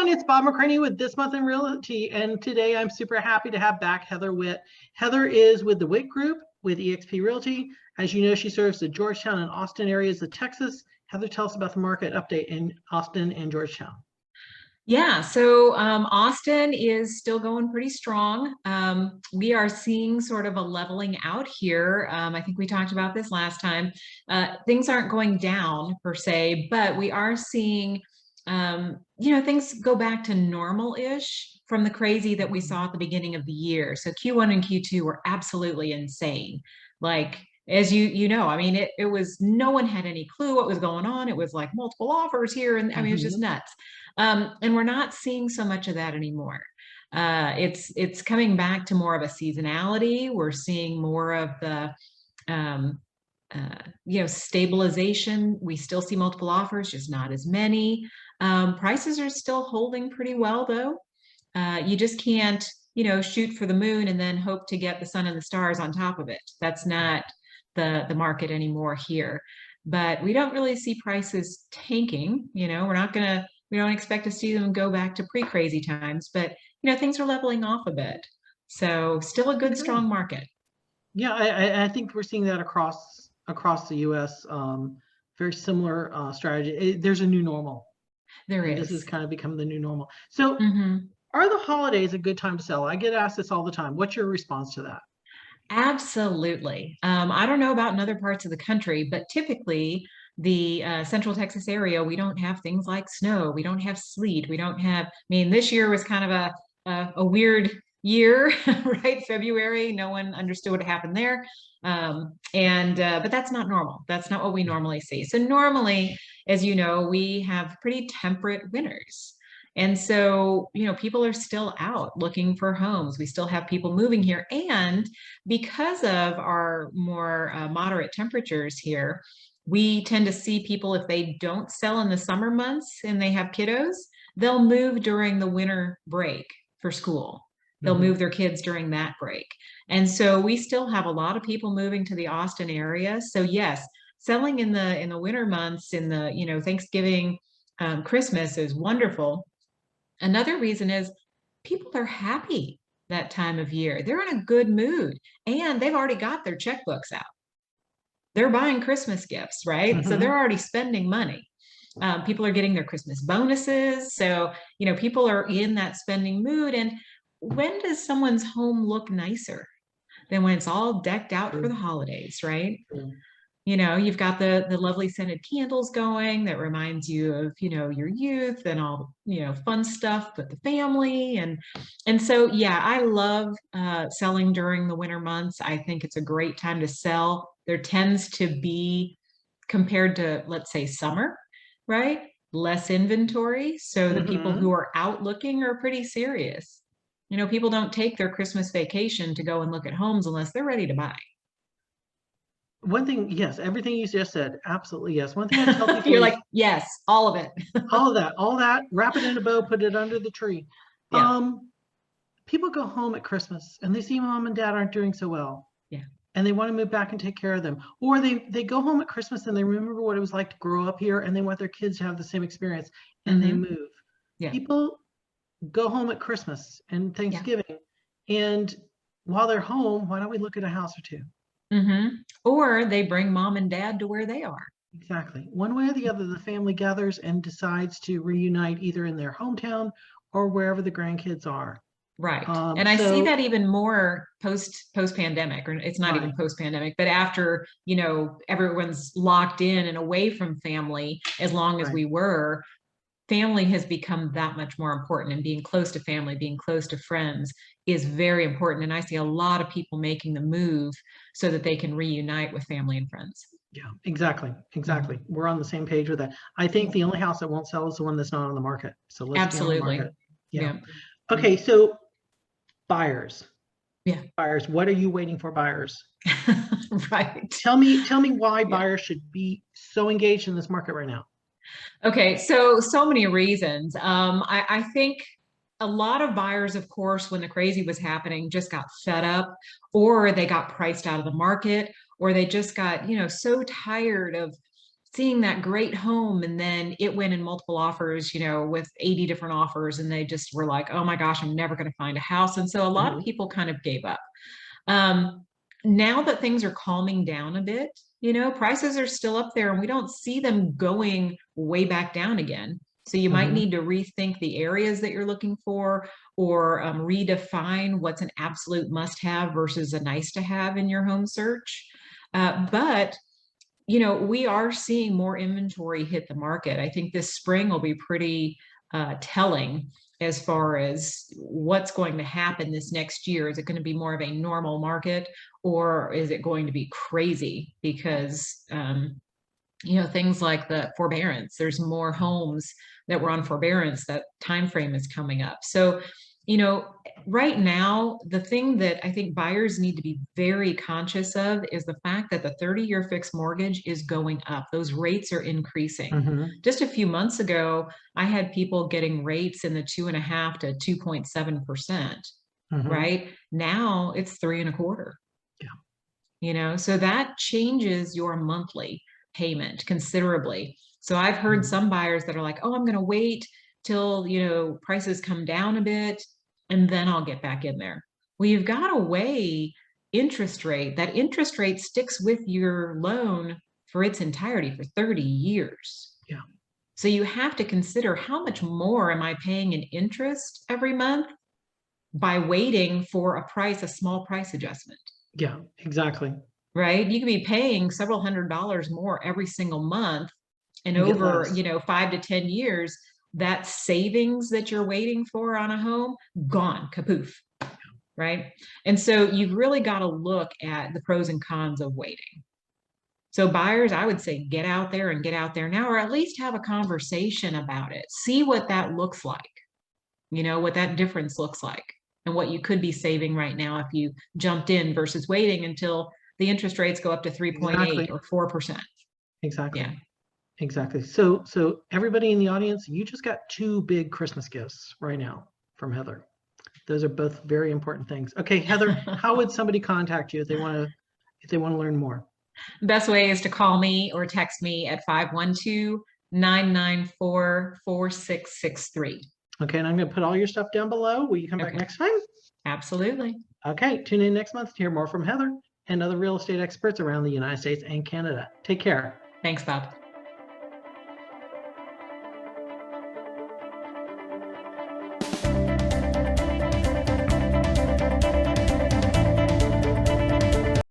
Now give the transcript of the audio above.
everyone, it's Bob McCraney with This Month in Realty, and today I'm super happy to have back Heather Witte. Heather is with the Witte Group with EXP Realty. As you know, she serves the Georgetown and Austin areas of Texas. Heather, tell us about the market update in Austin and Georgetown. Yeah, so Austin is still going pretty strong. We are seeing sort of a leveling out here. I think we talked about this last time. Things aren't going down per se, but we are seeing, things go back to normal-ish from the crazy that we saw at the beginning of the year. So Q1 and Q2 were absolutely insane. Like, as you know, I mean, it was, no one had any clue what was going on. It was like multiple offers here, and I mean, it was just nuts. And we're not seeing so much of that anymore. It's coming back to more of a seasonality. We're seeing more of the stabilization. We still see multiple offers, just not as many. Prices are still holding pretty well, though. You just can't, shoot for the moon and then hope to get the sun and the stars on top of it. That's not the market anymore here. But we don't really see prices tanking. We don't expect to see them go back to pre-crazy times, but things are leveling off a bit. So still a good, strong market. Yeah, I think we're seeing that across the U.S. Very similar strategy. There's a new normal. There is. This has kind of become the new normal. So are the holidays a good time to sell? I get asked this all the time. What's your response to that? Absolutely. I don't know about in other parts of the country, but typically the Central Texas area, we don't have things like snow. We don't have sleet. We don't have, this year was kind of a weird year, right? February, no one understood what happened there. But that's not normal. That's not what we normally see. So normally, as you know, we have pretty temperate winters. And so, people are still out looking for homes. We still have people moving here. And because of our more moderate temperatures here, we tend to see people, if they don't sell in the summer months and they have kiddos, they'll move during the winter break for school. They'll move their kids during that break. And so we still have a lot of people moving to the Austin area. So yes, selling in the winter months, in the, Thanksgiving, Christmas is wonderful. Another reason is people are happy that time of year. They're in a good mood and they've already got their checkbooks out. They're buying Christmas gifts, right? So they're already spending money. People are getting their Christmas bonuses. So, people are in that spending mood. And when does someone's home look nicer than when it's all decked out for the holidays, right? You've got the lovely scented candles going that reminds you of, your youth and all, fun stuff with the family. And so, yeah, I love selling during the winter months. I think it's a great time to sell. There tends to be, compared to, let's say, summer, right? Less inventory. So the people who are out looking are pretty serious. People don't take their Christmas vacation to go and look at homes unless they're ready to buy. One thing, yes, everything you just said, absolutely yes. One thing I tell people, you're like, yes, all of it. all that, wrap it in a bow, put it under the tree. Yeah. People go home at Christmas and they see mom and dad aren't doing so well. Yeah. And they want to move back and take care of them. Or they go home at Christmas and they remember what it was like to grow up here and they want their kids to have the same experience and they move. Yeah. People go home at Christmas and Thanksgiving. And while they're home, why don't we look at a house or two? Or they bring mom and dad to where they are. Exactly. One way or the other, the family gathers and decides to reunite either in their hometown or wherever the grandkids are. Right. And I see that even more post-pandemic, or it's not even post-pandemic, but after, everyone's locked in and away from family, as long as we were, family has become that much more important, and being close to family, being close to friends is very important. And I see a lot of people making the move so that they can reunite with family and friends. Yeah, exactly. We're on the same page with that. I think the only house that won't sell is the one that's not on the market. So let's absolutely. Be on the market. Yeah. Okay, so buyers. Yeah. Buyers, what are you waiting for, buyers? Right. Tell me why buyers should be so engaged in this market right now. Okay, so many reasons. I think a lot of buyers, of course, when the crazy was happening, just got fed up, or they got priced out of the market, or they just got, so tired of seeing that great home, and then it went in multiple offers, with 80 different offers, and they just were like, oh my gosh, I'm never going to find a house. And so a lot of people kind of gave up. Now that things are calming down a bit, prices are still up there and we don't see them going way back down again. So you might need to rethink the areas that you're looking for, or redefine what's an absolute must-have versus a nice-to-have in your home search. But we are seeing more inventory hit the market. I think this spring will be pretty telling as far as what's going to happen this next year. Is it going to be more of a normal market, or is it going to be crazy? Because things like the forbearance, there's more homes that were on forbearance, that time frame is coming up. So right now, the thing that I think buyers need to be very conscious of is the fact that the 30-year fixed mortgage is going up. Those rates are increasing. Just a few months ago, I had people getting rates in the 2.5% to 2.7%. Right now, it's 3.25%. Yeah. So that changes your monthly payment considerably. So I've heard some buyers that are like, oh, I'm going to wait till prices come down a bit and then I'll get back in there. Well, you've got to weigh interest rate. That interest rate sticks with your loan for its entirety for 30 years. Yeah. So you have to consider, how much more am I paying in interest every month by waiting for a small price adjustment? Yeah, exactly. Right? You could be paying several $100s more every single month, and over 5 to 10 years, that savings that you're waiting for on a home, gone, kapoof, right? And so you've really got to look at the pros and cons of waiting. So buyers, I would say, get out there and get out there now, or at least have a conversation about it. See what that looks like, what that difference looks like, and what you could be saving right now if you jumped in versus waiting until the interest rates go up to 3.8 or 4%. Exactly. Yeah. Exactly. So everybody in the audience, you just got 2 big Christmas gifts right now from Heather. Those are both very important things. Okay, Heather, how would somebody contact you if they want to learn more? The best way is to call me or text me at 512-994-4663. Okay, and I'm going to put all your stuff down below. Will you come back next time? Absolutely. Okay, tune in next month to hear more from Heather and other real estate experts around the United States and Canada. Take care. Thanks, Bob.